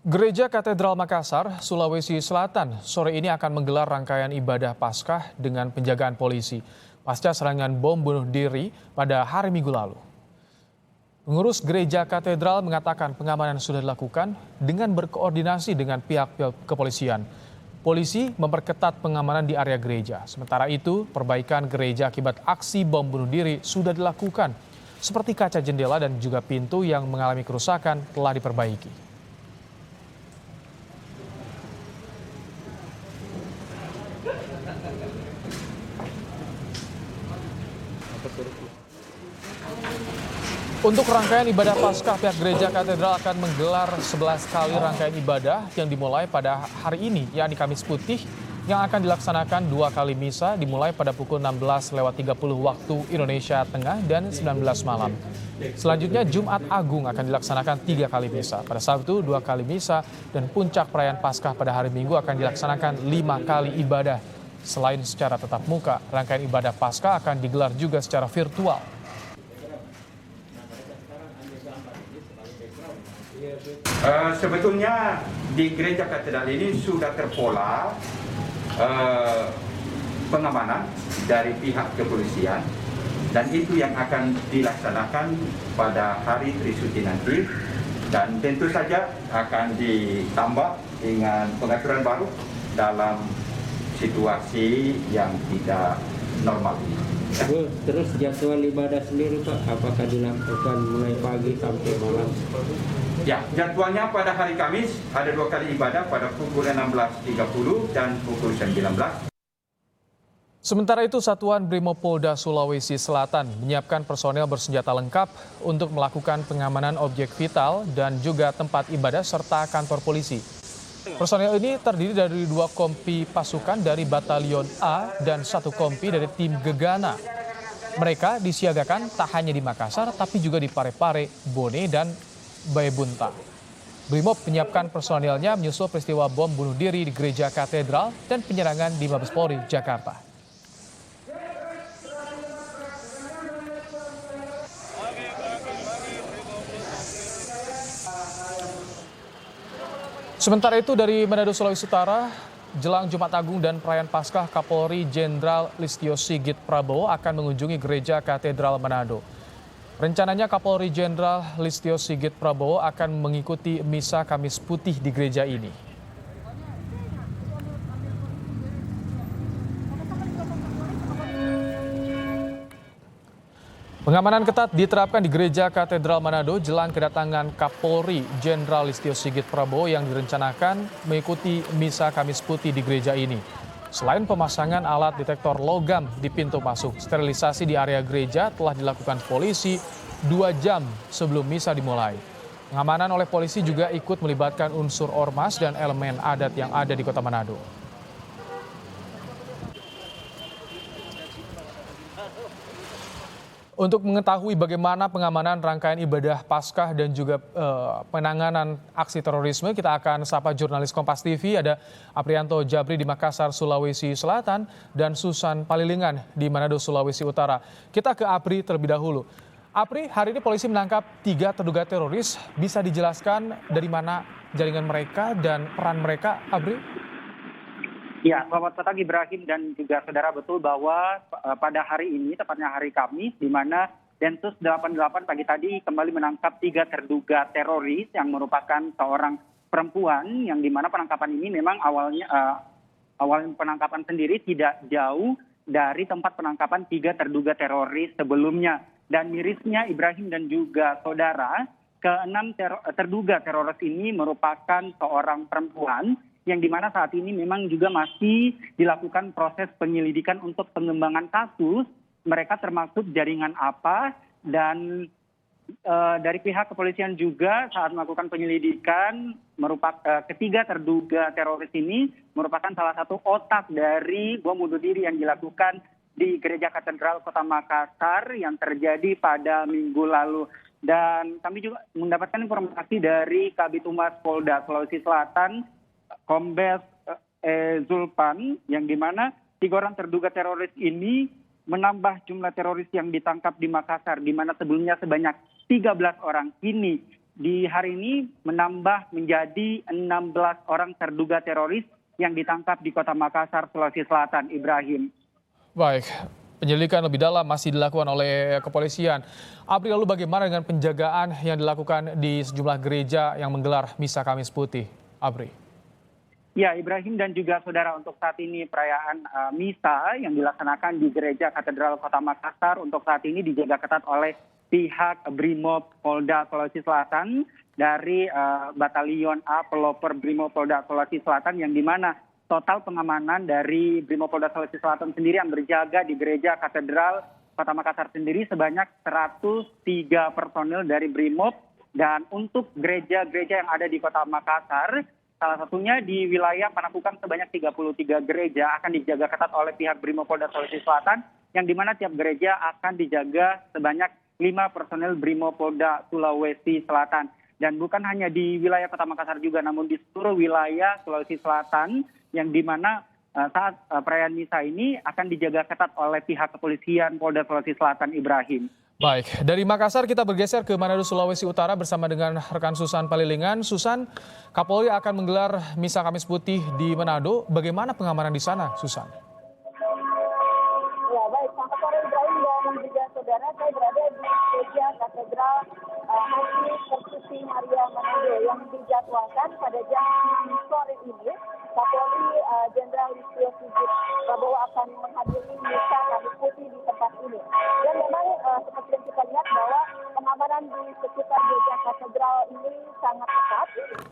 Gereja Katedral Makassar, Sulawesi Selatan, sore ini akan menggelar rangkaian ibadah Paskah dengan penjagaan polisi pasca serangan bom bunuh diri pada hari Minggu lalu. Pengurus Gereja Katedral mengatakan pengamanan sudah dilakukan dengan berkoordinasi dengan pihak kepolisian. Polisi memperketat pengamanan di area gereja. Sementara itu, perbaikan gereja akibat aksi bom bunuh diri sudah dilakukan, seperti kaca jendela dan juga pintu yang mengalami kerusakan telah diperbaiki. Untuk rangkaian ibadah Paskah, pihak Gereja Katedral akan menggelar 11 kali rangkaian ibadah yang dimulai pada hari ini, yakni Kamis Putih, yang akan dilaksanakan 2 kali misa dimulai pada pukul 16.30 waktu Indonesia Tengah dan 19 malam. Selanjutnya Jumat Agung akan dilaksanakan 3 kali misa. Pada Sabtu 2 kali misa dan puncak perayaan Paskah pada hari Minggu akan dilaksanakan 5 kali ibadah. Selain secara tatap muka, rangkaian ibadah Paskah akan digelar juga secara virtual. Sebetulnya di Gereja Katedral ini sudah terpola pengamanan dari pihak kepolisian dan itu yang akan dilaksanakan pada hari Trisuci nanti, dan tentu saja akan ditambah dengan pengaturan baru dalam situasi yang tidak normal ini. Bu, terus jadwal ibadah sendiri Pak, apakah dilakukan mulai pagi sampai malam? Ya, jadwalnya pada hari Kamis ada 2 kali ibadah pada pukul 16.30 dan pukul 19. Sementara itu, Satuan Brimopolda Sulawesi Selatan menyiapkan personel bersenjata lengkap untuk melakukan pengamanan objek vital dan juga tempat ibadah serta kantor polisi. Personel ini terdiri dari 2 kompi pasukan dari Batalion A dan 1 kompi dari tim Gegana. Mereka disiagakan tak hanya di Makassar tapi juga di Parepare, Bone, dan Baebunta. Brimob menyiapkan personelnya menyusul peristiwa bom bunuh diri di Gereja Katedral dan penyerangan di Mabes Polri, Jakarta. Sementara itu dari Manado, Sulawesi Utara, jelang Jumat Agung dan perayaan Paskah, Kapolri Jenderal Listio Sigit Prabowo akan mengunjungi Gereja Katedral Manado. Rencananya Kapolri Jenderal Listio Sigit Prabowo akan mengikuti misa Kamis Putih di gereja ini. Pengamanan ketat diterapkan di Gereja Katedral Manado jelang kedatangan Kapolri Jenderal Listio Sigit Prabowo yang direncanakan mengikuti misa Kamis Putih di gereja ini. Selain pemasangan alat detektor logam di pintu masuk, sterilisasi di area gereja telah dilakukan polisi 2 jam sebelum misa dimulai. Pengamanan oleh polisi juga ikut melibatkan unsur ormas dan elemen adat yang ada di Kota Manado. Untuk mengetahui bagaimana pengamanan rangkaian ibadah Paskah dan juga penanganan aksi terorisme, kita akan sapa jurnalis Kompas TV, ada Aprianto Jabri di Makassar, Sulawesi Selatan, dan Susan Palilingan di Manado, Sulawesi Utara. Kita ke Apri terlebih dahulu. Apri, hari ini polisi menangkap 3 terduga teroris. Bisa dijelaskan dari mana jaringan mereka dan peran mereka, Apri? Ya, selamat pagi Ibrahim dan juga saudara, betul bahwa pada hari ini, tepatnya hari Kamis, di mana Densus 88 pagi tadi kembali menangkap 3 terduga teroris yang merupakan seorang perempuan, yang di mana penangkapan ini memang awal penangkapan sendiri tidak jauh dari tempat penangkapan 3 terduga teroris sebelumnya. Dan mirisnya Ibrahim dan juga saudara, ke-6 terduga teroris ini merupakan seorang perempuan, yang dimana saat ini memang juga masih dilakukan proses penyelidikan untuk pengembangan kasus, mereka termasuk jaringan apa, dan dari pihak kepolisian juga saat melakukan penyelidikan, ketiga terduga teroris ini merupakan salah satu otak dari bom bunuh diri yang dilakukan di Gereja Katedral Kota Makassar yang terjadi pada Minggu lalu. Dan kami juga mendapatkan informasi dari Kabid Humas Polda Sulawesi Selatan, Kombes Zulpan, yang dimana 3 orang terduga teroris ini menambah jumlah teroris yang ditangkap di Makassar, di mana sebelumnya sebanyak 13 orang, kini di hari ini menambah menjadi 16 orang terduga teroris yang ditangkap di Kota Makassar, Sulawesi Selatan, Ibrahim. Baik, penyelidikan lebih dalam masih dilakukan oleh kepolisian. Apri, lalu bagaimana dengan penjagaan yang dilakukan di sejumlah gereja yang menggelar Misa Kamis Putih? Apri. Ya, Ibrahim dan juga saudara, untuk saat ini perayaan Misa yang dilaksanakan di Gereja Katedral Kota Makassar untuk saat ini dijaga ketat oleh pihak Brimob Polda Sulawesi Selatan dari Batalion A Pelopor Brimob Polda Sulawesi Selatan, yang dimana total pengamanan dari Brimob Polda Sulawesi Selatan sendiri yang berjaga di Gereja Katedral Kota Makassar sendiri sebanyak 103 personil dari Brimob. Dan untuk gereja-gereja yang ada di Kota Makassar, salah satunya di wilayah Panakukang sebanyak 33 gereja akan dijaga ketat oleh pihak Brimob Polda Sulawesi Selatan, yang dimana tiap gereja akan dijaga sebanyak 5 personel Brimob Polda Sulawesi Selatan. Dan bukan hanya di wilayah Kota Makassar juga, namun di seluruh wilayah Sulawesi Selatan, yang dimana saat perayaan Misa ini akan dijaga ketat oleh pihak kepolisian Polda Sulawesi Selatan, Ibrahim. Baik, dari Makassar kita bergeser ke Manado, Sulawesi Utara bersama dengan rekan Susan Palilingan. Susan, Kapolri akan menggelar Misa Kamis Putih di Manado. Bagaimana pengamanan di sana, Susan? Ya, baik. Selamat sore Ibrahim dan juga saudara. Saya berada di Gereja Katedral Haji Persusi Maria Manado yang dijadwalkan pada jam 6 sore ini. Kapolri Jenderal Listio Sigit Prabowo akan menghadiri Misa Kamis Putih di tempat ini. Dan memang seperti yang kita lihat bahwa pengamanan di sekitar Gereja Katedral ini sangat ketat.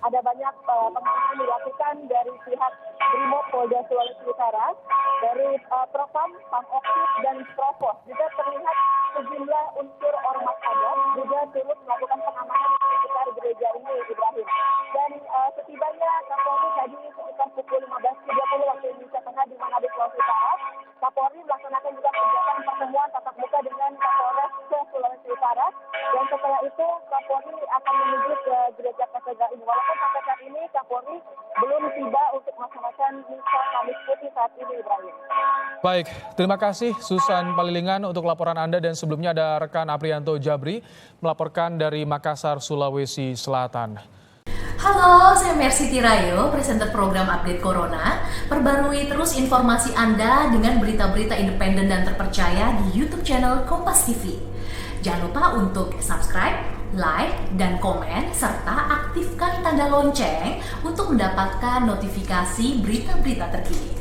Ada banyak pengamanan dilakukan dari pihak Brimob Polda Sulawesi Utara, dari Propam, Pamoksis, dan Provos. Juga terlihat sejumlah unsur ormas adat juga turut melakukan pengamanan di sekitar gereja ini, Ibrahim. Dan setibanya Kapolri tadi sekitar pukul 15.30 waktu Indonesia Tengah di Manado, Sulawesi Utara, Kapolri melaksanakan juga kegiatan pertemuan tatap muka dengan Kapolres Sulawesi Utara. Dan setelah itu Kapolri akan menuju ke gereja katedral ini. Walaupun sampai saat ini Kapolri belum tiba untuk melaksanakan Misa Kamis Putih saat ini, Ibrahim. Baik, terima kasih Susan Palilingan untuk laporan Anda, dan sebelumnya ada rekan Aprianto Jabri melaporkan dari Makassar, Sulawesi Selatan. Halo, saya Mercy Tirayo, presenter program Update Corona. Perbarui terus informasi Anda dengan berita-berita independen dan terpercaya di YouTube channel Kompas TV. Jangan lupa untuk subscribe, like, dan komen, serta aktifkan tanda lonceng untuk mendapatkan notifikasi berita-berita terkini.